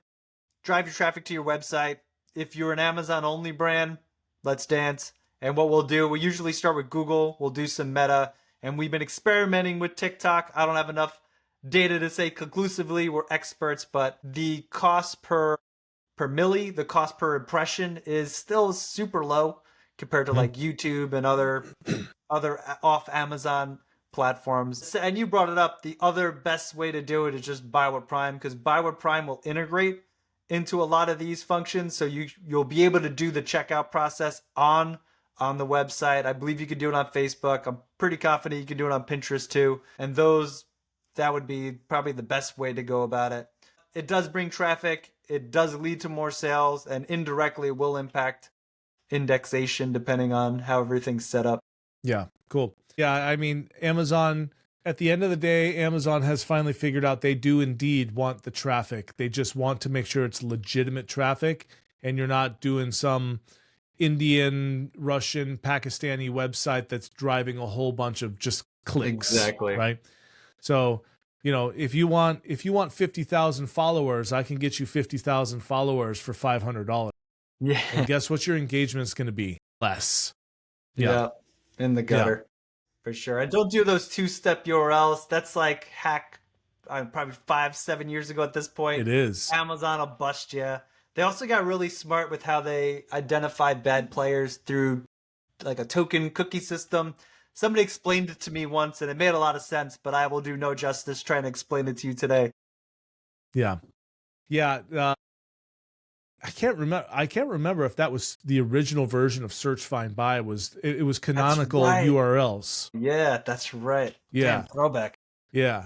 drive your traffic to your website. If you're an Amazon only brand, let's dance. And what we'll do, we usually start with Google. We'll do some meta. And we've been experimenting with TikTok. I don't have enough data to say conclusively we're experts, but the cost per milli, the cost per impression is still super low compared to like YouTube and other off Amazon platforms. And you brought it up. The other best way to do it is just buy with Prime, because buy with Prime will integrate into a lot of these functions. So you'll be able to do the checkout process on the website. I believe you can do it on Facebook. I'm pretty confident you can do it on Pinterest too. And that would be probably the best way to go about it. It does bring traffic. It does lead to more sales, and indirectly will impact indexation depending on how everything's set up. Yeah, cool. Yeah, I mean, Amazon, at the end of the day, Amazon has finally figured out they do indeed want the traffic. They just want to make sure it's legitimate traffic and you're not doing some Indian, Russian, Pakistani website that's driving a whole bunch of just clicks. Exactly. Right? So, if you want 50,000 followers, I can get you 50,000 followers for $500. Yeah. And guess what your engagement is going to be? Less. Yeah. In the gutter. For sure. And don't do those two-step URLs. That's like hack probably 5-7 years ago at this point. It is. Amazon will bust you. They also got really smart with how they identify bad players through like a token cookie system. Somebody explained it to me once and it made a lot of sense, but I will do no justice trying to explain it to you today. Yeah. Yeah. I can't remember if that was the original version of Search Find Buy. It was canonical URLs. Yeah, that's right. Yeah. Damn, throwback. Yeah.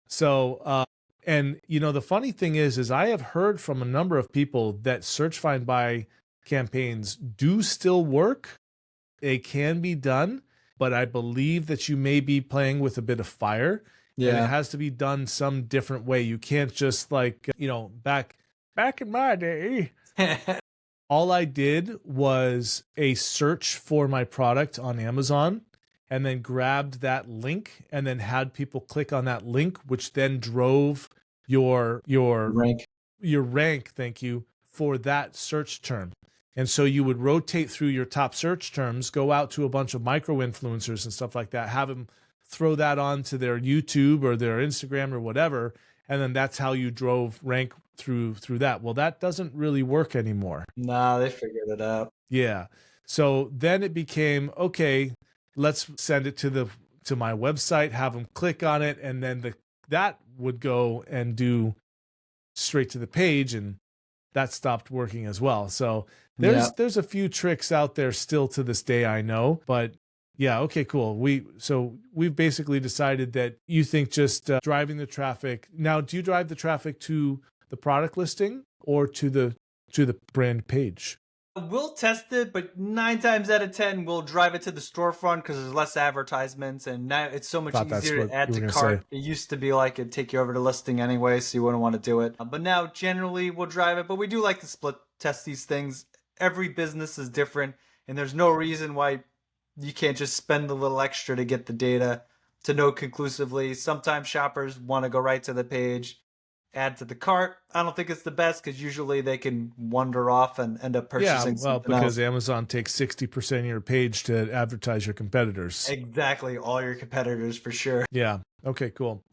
So, and the funny thing is I have heard from a number of people that Search Find Buy campaigns do still work. They can be done, but I believe that you may be playing with a bit of fire. Yeah. And it has to be done some different way. You can't just back in my day, all I did was a search for my product on Amazon and then grabbed that link and then had people click on that link, which then drove your rank, thank you, for that search term. And so you would rotate through your top search terms, go out to a bunch of micro influencers and stuff like that, have them throw that onto their YouTube or their Instagram or whatever. And then that's how you drove rank through that. Well, that doesn't really work anymore. Nah, they figured it out. Yeah. So then it became, okay, let's send it to my website, have them click on it, and then that would go and do straight to the page, and that stopped working as well. So there's a few tricks out there still to this day, I know, but yeah, okay, cool. We've basically decided that you think just driving the traffic. Now, do you drive the traffic to the product listing or to the brand page? We'll test it, but 9 times out of 10, we'll drive it to the storefront because there's less advertisements, and now it's so much easier to add to cart. It used to be like it'd take you over to listing anyway, so you wouldn't want to do it. But now, generally, we'll drive it, but we do like to split test these things. Every business is different, and there's no reason why you can't just spend a little extra to get the data to know conclusively. Sometimes shoppers want to go right to the page, add to the cart. I don't think it's the best because usually they can wander off and end up purchasing something because else. Amazon takes 60% of your page to advertise your competitors. Exactly. All your competitors for sure. Yeah. Okay, cool.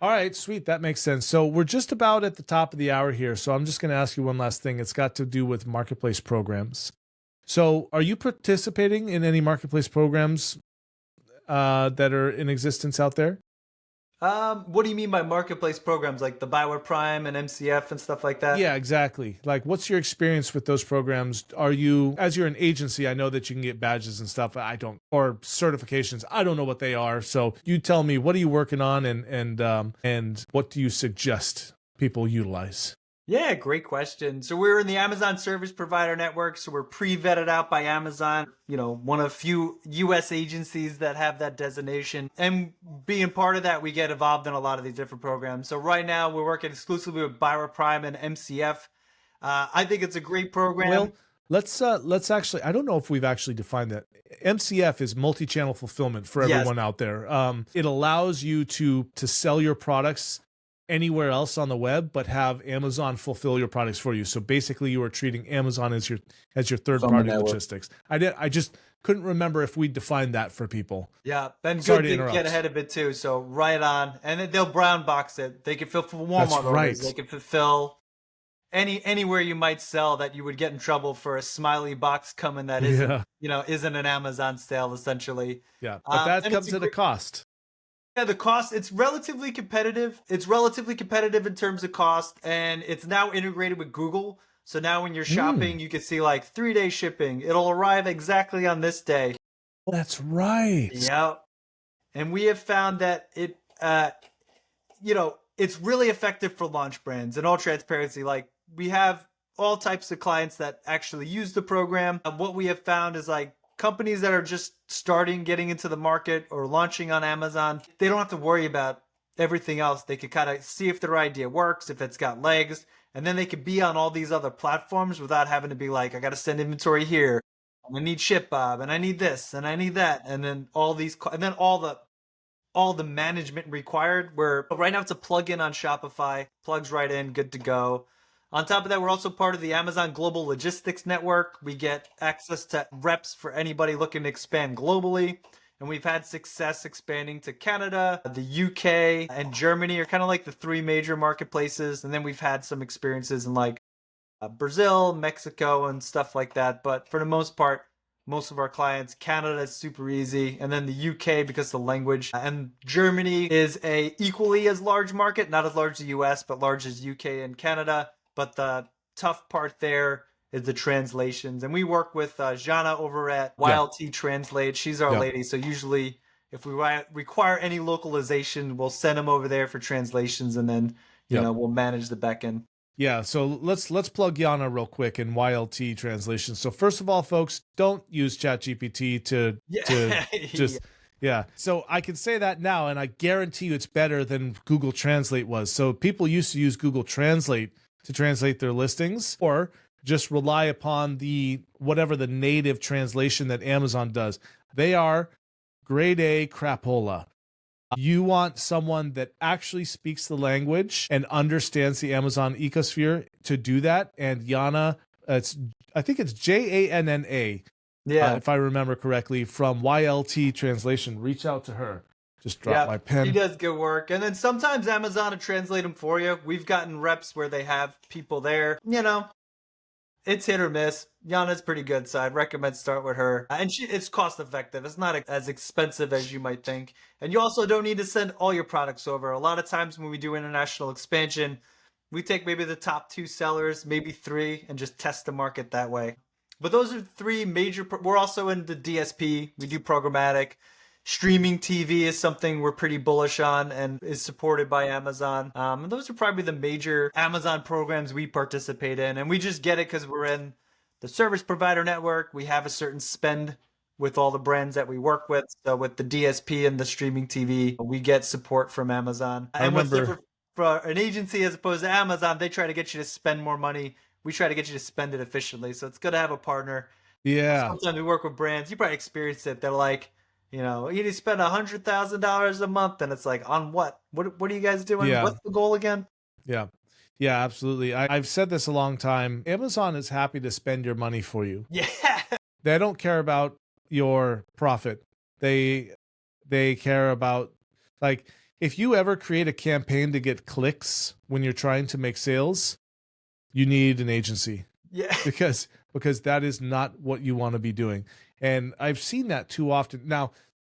All right, sweet. That makes sense. So we're just about at the top of the hour here. So I'm just going to ask you one last thing. It's got to do with marketplace programs. So are you participating in any marketplace programs that are in existence out there? What do you mean by marketplace programs, like the Buyer Prime and MCF and stuff like that? Yeah, exactly. Like, what's your experience with those programs? Are you, as you're an agency, I know that you can get badges and stuff. Or certifications. I don't know what they are. So you tell me, what are you working on, and what do you suggest people utilize? Yeah, great question. So we're in the Amazon Service Provider Network, so we're pre-vetted out by Amazon, one of few US agencies that have that designation. And being part of that, we get involved in a lot of these different programs. So right now we're working exclusively with Buyer Prime and MCF. I think it's a great program. Well, let's actually, I don't know if we've actually defined that. MCF is multi-channel fulfillment for Yes. everyone out there. It allows you to sell your products anywhere else on the web, but have Amazon fulfill your products for you. So basically, you are treating Amazon as your third-party logistics. I just couldn't remember if we defined that for people. Yeah, been Sorry good to to interrupt. get ahead of it too. So right on, and then they'll brown box it. They can fulfill Walmart That's right. orders. They can fulfill anywhere you might sell that you would get in trouble for a smiley box coming that isn't isn't an Amazon sale essentially. Yeah, but that and comes at a cost. Yeah, the cost, it's relatively competitive. It's relatively competitive in terms of cost, and it's now integrated with Google. So now when you're shopping, you can see like 3-day shipping. It'll arrive exactly on this day. That's right. Yep. And we have found that it's really effective for launch brands. In all transparency, like we have all types of clients that actually use the program. What we have found is like companies that are just starting, getting into the market or launching on Amazon, they don't have to worry about everything else. They could kind of see if their idea works, if it's got legs, and then they could be on all these other platforms without having to be like, I got to send inventory here. I need ShipBob, and I need this, and I need that, and then all the management required. Where right now it's a plugin on Shopify, plugs right in, good to go. On top of that, we're also part of the Amazon Global Logistics Network. We get access to reps for anybody looking to expand globally. And we've had success expanding to Canada, the UK, and Germany are kind of like the 3 major marketplaces. And then we've had some experiences in like Brazil, Mexico, and stuff like that. But for the most part, most of our clients, Canada is super easy. And then the UK because of the language. And Germany is a equally as large market, not as large as the US, but large as UK and Canada. But the tough part there is the translations. And we work with Jana over at YLT Translate. She's our lady. So usually if we require any localization, we'll send them over there for translations, and then we'll manage the back end. Yeah, so let's plug Jana real quick in YLT translation. So first of all, folks, don't use ChatGPT to just So I can say that now, and I guarantee you it's better than Google Translate was. So people used to use Google Translate to translate their listings, or just rely upon whatever the native translation that Amazon does. They are grade A crapola. You want someone that actually speaks the language and understands the Amazon ecosphere to do that. And Jana, I think it's Janna. If I remember correctly, from YLT Translation. Reach out to her. Just drop my pen. She does good work. And then sometimes Amazon will translate them for you. We've gotten reps where they have people there. It's hit or miss. Jana's pretty good, so I'd recommend start with her. And it's cost effective. It's not as expensive as you might think. And you also don't need to send all your products over. A lot of times when we do international expansion, we take maybe the top 2 sellers, maybe 3, and just test the market that way. But those are 3 major. We're also in the DSP. We do programmatic. Streaming TV is something we're pretty bullish on and is supported by Amazon. And those are probably the major Amazon programs we participate in. And we just get it because we're in the service provider network. We have a certain spend with all the brands that we work with. So with the DSP and the streaming TV, we get support from Amazon. And what's different for an agency as opposed to Amazon, they try to get you to spend more money. We try to get you to spend it efficiently. So it's good to have a partner. Yeah. Sometimes we work with brands. You probably experienced it. They're like, you need to spend $100,000 a month, and it's like, on what? What are you guys doing? Yeah. What's the goal again? Yeah, absolutely. I've said this a long time. Amazon is happy to spend your money for you. Yeah. They don't care about your profit. They care about, like, if you ever create a campaign to get clicks when you're trying to make sales, you need an agency. Yeah. Because that is not what you want to be doing. And I've seen that too often. Now,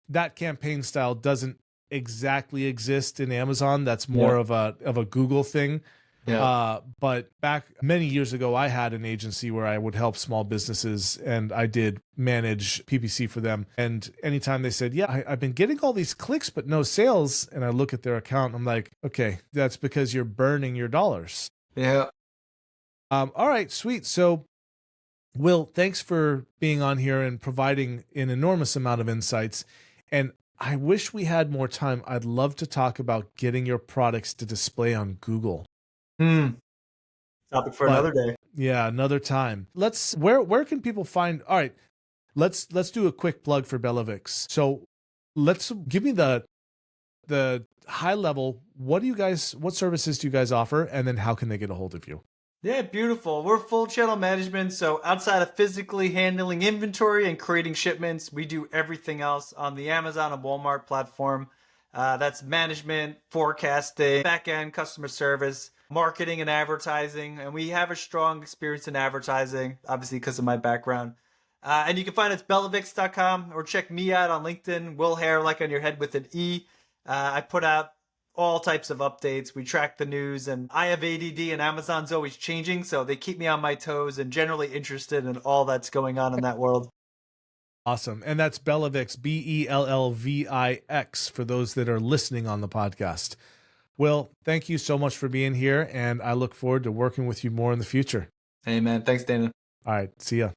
that campaign style doesn't exactly exist in Amazon. That's more of a Google thing. Yeah. But back many years ago, I had an agency where I would help small businesses, and I did manage PPC for them. And anytime they said, I've been getting all these clicks, but no sales. And I look at their account, I'm like, okay, that's because you're burning your dollars. Yeah. All right, sweet. So Will, thanks for being on here and providing an enormous amount of insights. And I wish we had more time. I'd love to talk about getting your products to display on Google. Sounds topic for another day. Yeah, another time. Where can people find? All right, let's do a quick plug for BellaVix. So let's give me the high level. What services do you guys offer, and then how can they get a hold of you? Yeah, beautiful. We're full channel management. So outside of physically handling inventory and creating shipments, we do everything else on the Amazon and Walmart platform. That's management, forecasting, back-end customer service, marketing and advertising. And we have a strong experience in advertising, obviously because of my background. And you can find us at BellaVix.com or check me out on LinkedIn, Will Haire, like on your head with an E. I put out all types of updates. We track the news, and I have ADD and Amazon's always changing, so they keep me on my toes and generally interested in all that's going on in that world. Awesome. And that's BellaVix, BellaVix, for those that are listening on the podcast. Will, thank you so much for being here, and I look forward to working with you more in the future. Hey, man. Thanks, Danan. All right. See ya.